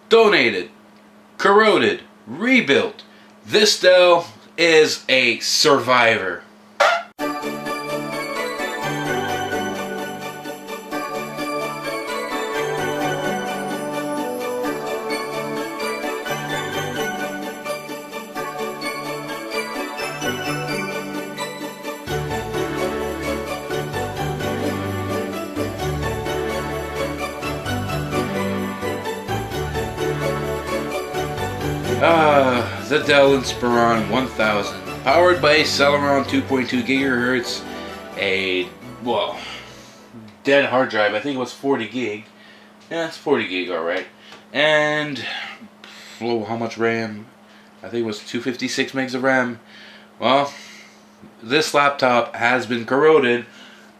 donated, corroded, rebuilt. This Dell is a survivor. The Dell Inspiron 1000, powered by a Celeron 2.2 gigahertz, a, well, dead hard drive. I think it was 40 gig. Yeah, it's 40 gig, alright. And, well, how much RAM? I think it was 256 megs of RAM. Well, this laptop has been corroded,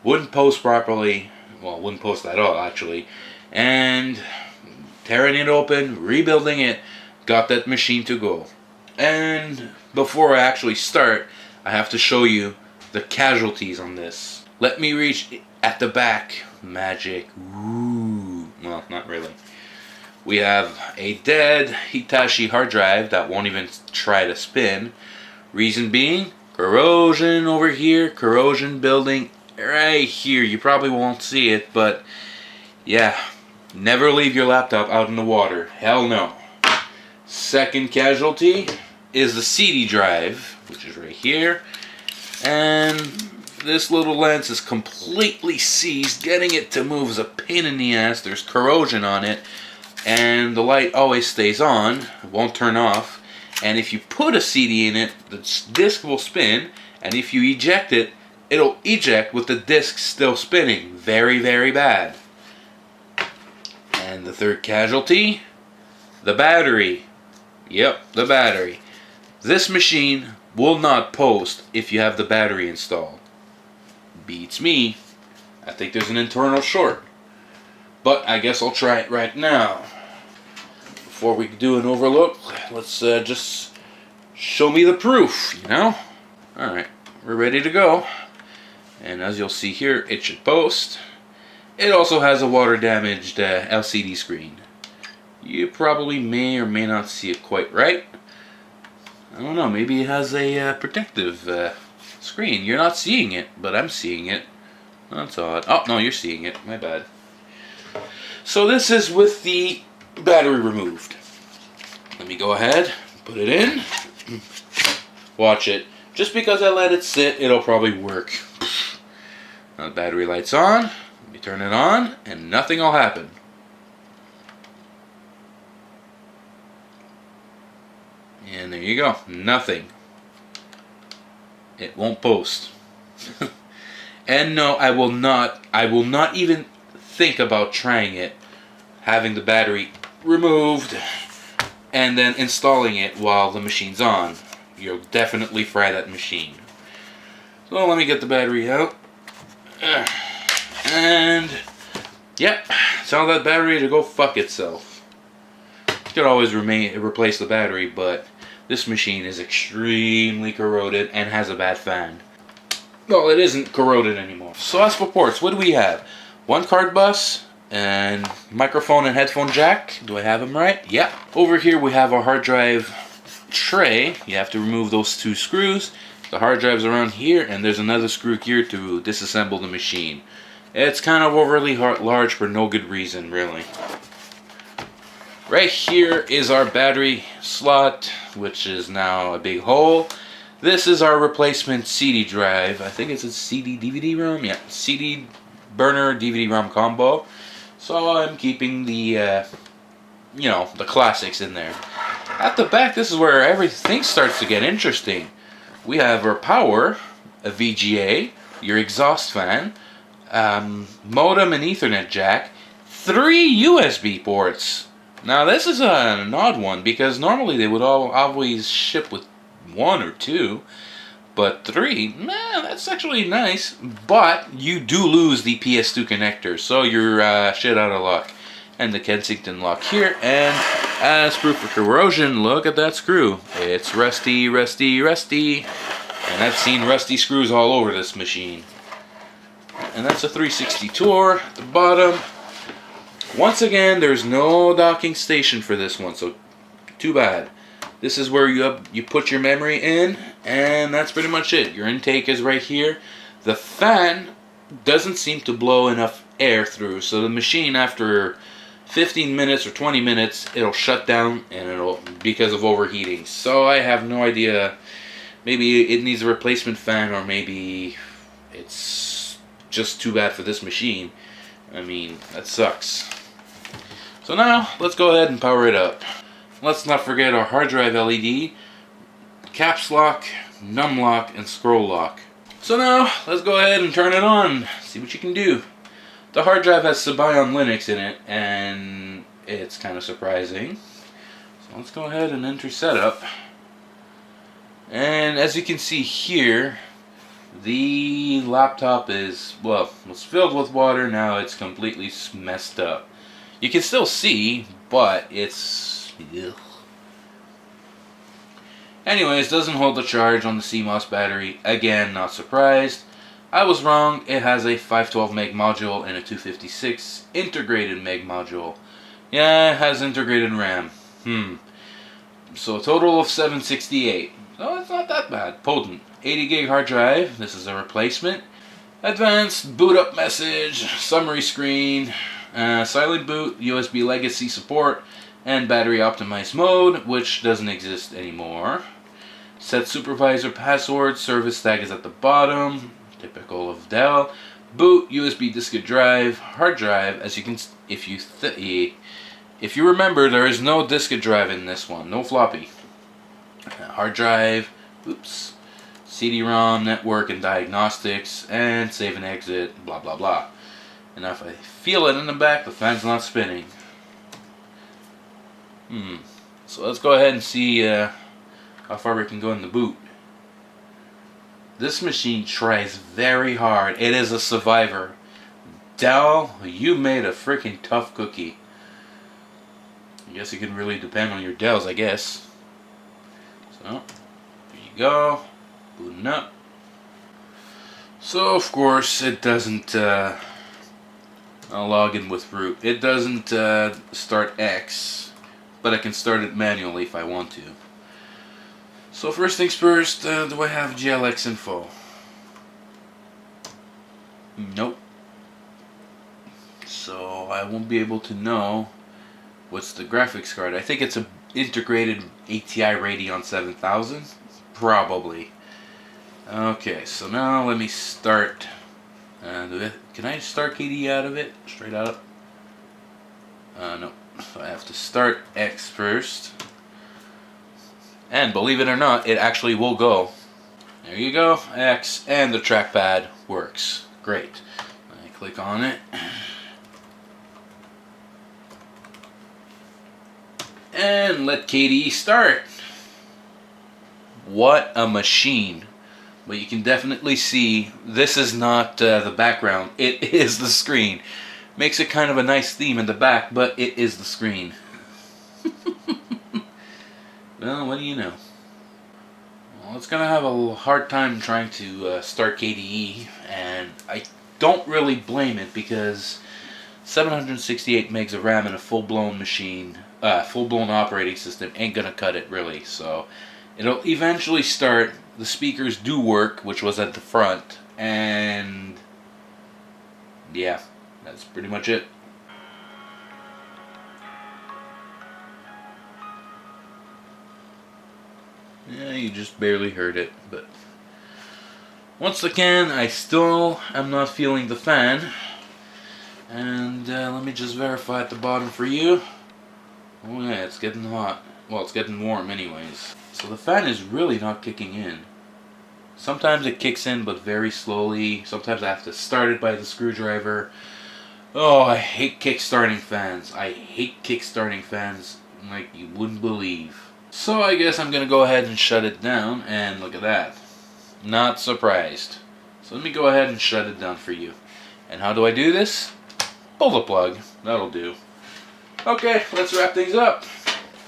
wouldn't post properly, well, wouldn't post at all, actually, and tearing it open, rebuilding it, got that machine to go. And before I actually start, I have to show you the casualties on this. Let me reach at the back. Magic. Ooh. Well, not really. We have a dead Hitachi hard drive that won't even try to spin. Reason being, corrosion over here, corrosion building right here. You probably won't see it, but yeah, never leave your laptop out in the water. Hell no. Second casualty is the CD drive, which is right here, and this little lens is completely seized. Getting it to move is a pain in the ass. There's corrosion on it, and the light always stays on, it won't turn off, and if you put a CD in it, the disc will spin, and if you eject it, it'll eject with the disc still spinning. Very, very bad. And the third casualty, the battery. Yep, the battery. This machine will not post if you have the battery installed. Beats me. I think there's an internal short. But I guess I'll try it right now. Before we do an overlook, let's just show me the proof, you know? Alright, we're ready to go. And as you'll see here, it should post. It also has a water damaged LCD screen. You probably may or may not see it quite right. I don't know, maybe it has a protective screen. You're not seeing it, but I'm seeing it. That's odd. Oh, no, you're seeing it. My bad. So this is with the battery removed. Let me go ahead, put it in. Watch it. Just because I let it sit, it'll probably work. Now the battery light's on. Let me turn it on, and nothing will happen. And there you go. Nothing. It won't post. And no, I will not even think about trying it, having the battery removed and then installing it while the machine's on. You'll definitely fry that machine. So let me get the battery out. And yep, tell that battery to go fuck itself. You could always replace the battery, but this machine is extremely corroded and has a bad fan. Well, it isn't corroded anymore. So as for ports, what do we have? One card bus and microphone and headphone jack. Do I have them right? Yeah. Over here we have our hard drive tray. You have to remove those two screws. The hard drive's around here, and there's another screw here to disassemble the machine. It's kind of overly large for no good reason, really. Right here is our battery slot, which is now a big hole. This is our replacement CD drive. I think it's a CD DVD ROM. Yeah, CD burner DVD ROM combo. So I'm keeping the, you know, the classics in there. At the back, this is where everything starts to get interesting. We have our power, a VGA, your exhaust fan, modem and Ethernet jack, 3 USB ports. Now this is an odd one because normally they would always ship with 1 or 2, but 3, nah, that's actually nice. But you do lose the PS2 connector, so you're shit out of luck. And the Kensington lock here, and as proof of corrosion, look at that screw. It's rusty, rusty, rusty. And I've seen rusty screws all over this machine. And that's a 360 tour at the bottom. Once again, there's no docking station for this one, so too bad. This is where you put your memory in, and that's pretty much it. Your intake is right here. The fan doesn't seem to blow enough air through, so the machine, after 15 minutes or 20 minutes, it'll shut down, and it'll, because of overheating. So I have no idea. Maybe it needs a replacement fan, or maybe it's just too bad for this machine. I mean, that sucks. So now, let's go ahead and power it up. Let's not forget our hard drive LED, caps lock, num lock, and scroll lock. So now, let's go ahead and turn it on, see what you can do. The hard drive has Symbian Linux in it, and it's kind of surprising. So let's go ahead and enter setup. And as you can see here, the laptop is, well, was filled with water. Now it's completely messed up. You can still see, but it's... ugh. Anyways, doesn't hold the charge on the CMOS battery. Again, not surprised. I was wrong. It has a 512 meg module and a 256 integrated meg module. Yeah, it has integrated RAM. So a total of 768. So it's not that bad. Potent. 80 gig hard drive. This is a replacement. Advanced boot up message. Summary screen. Silent boot. USB legacy support. And battery optimized mode, which doesn't exist anymore. Set supervisor password. Service tag is at the bottom. Typical of Dell. Boot. USB diskette drive. Hard drive. As you can, if you remember, there is no diskette drive in this one. No floppy. Hard drive. Oops. CD-ROM, network, and diagnostics, and save and exit. Blah blah blah. And if I feel it in the back, the fan's not spinning. So let's go ahead and see how far we can go in the boot. This machine tries very hard. It is a survivor. Dell, you made a freaking tough cookie. I guess it can really depend on your Dells, I guess. So, there you go. Booting up. So, of course, it doesn't I'll log in with root. It doesn't start X, but I can start it manually if I want to. So first things first, do I have GLX info? Nope. So I won't be able to know what's the graphics card. I think it's an integrated ATI Radeon 7000. Probably. Okay, so now let me start. Can I start KDE out of it? Straight out? No. So I have to start X first. And believe it or not, it actually will go. There you go, X, and the trackpad works. Great. I click on it. And let KDE start. What a machine. But you can definitely see this is not the background. It is the screen. Makes it kind of a nice theme in the back, but it is the screen. Well, what do you know? Well, it's going to have a hard time trying to start KDE, and I don't really blame it because 768 megs of RAM in a full-blown machine, full-blown operating system ain't going to cut it really. So it'll eventually start. The speakers do work, which was at the front, and yeah, that's pretty much it. Yeah, you just barely heard it, but once again, I still am not feeling the fan. And let me just verify at the bottom for you. Oh yeah, it's getting hot. Well, it's getting warm anyways. So the fan is really not kicking in. Sometimes it kicks in, but very slowly. Sometimes I have to start it by the screwdriver. Oh, I hate kick-starting fans. I hate kick-starting fans like you wouldn't believe. So I guess I'm going to go ahead and shut it down, and look at that. Not surprised. So let me go ahead and shut it down for you. And how do I do this? Pull the plug. That'll do. Okay, let's wrap things up.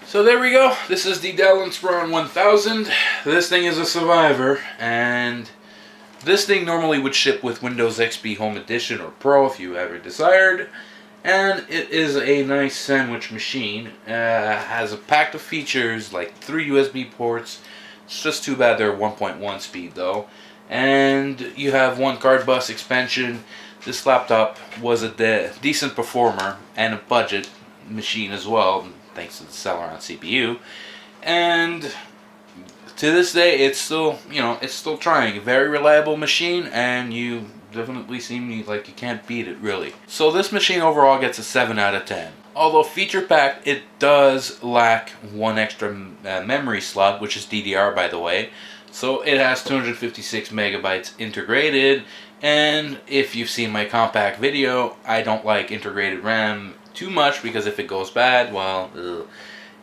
So there we go. This is the Dell Inspiron 1000. This thing is a survivor, and this thing normally would ship with Windows XP Home Edition or Pro if you ever desired. And it is a nice sandwich machine. Has a pack of features like 3 USB ports. It's just too bad they're 1.1 speed though. And you have 1 card bus expansion. This laptop was a decent performer and a budget machine as well, thanks to the Celeron CPU. And to this day, it's still, it's still trying. A very reliable machine, and you definitely seem like you can't beat it, really. So this machine overall gets a 7 out of 10. Although feature packed, it does lack 1 extra memory slot, which is DDR, by the way. So it has 256 megabytes integrated, and if you've seen my compact video, I don't like integrated RAM too much because if it goes bad, well, ugh.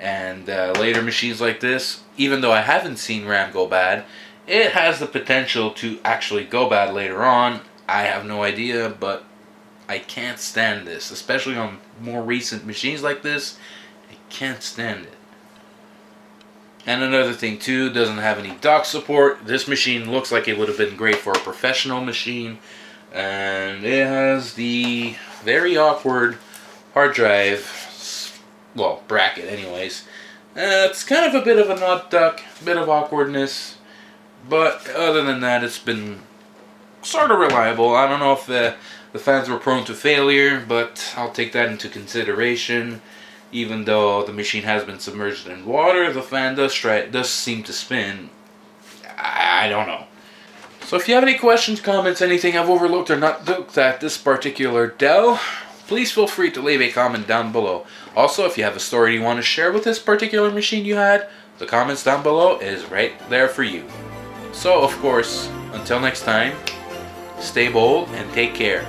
And later machines like this, even though I haven't seen RAM go bad, it has the potential to actually go bad later on. I have no idea, but I can't stand this, especially on more recent machines like this. I can't stand it. And another thing too, doesn't have any dock support. This machine looks like it would have been great for a professional machine. And it has the very awkward hard drive, well, bracket anyways. It's kind of a bit of a nut duck, bit of awkwardness. But other than that, it's been sort of reliable. I don't know if the fans were prone to failure, but I'll take that into consideration. Even though the machine has been submerged in water, the fan does seem to spin. I don't know. So if you have any questions, comments, anything I've overlooked or not looked at this particular Dell, please feel free to leave a comment down below. Also, if you have a story you want to share with this particular machine you had, the comments down below is right there for you. So, of course, until next time, stay bold and take care.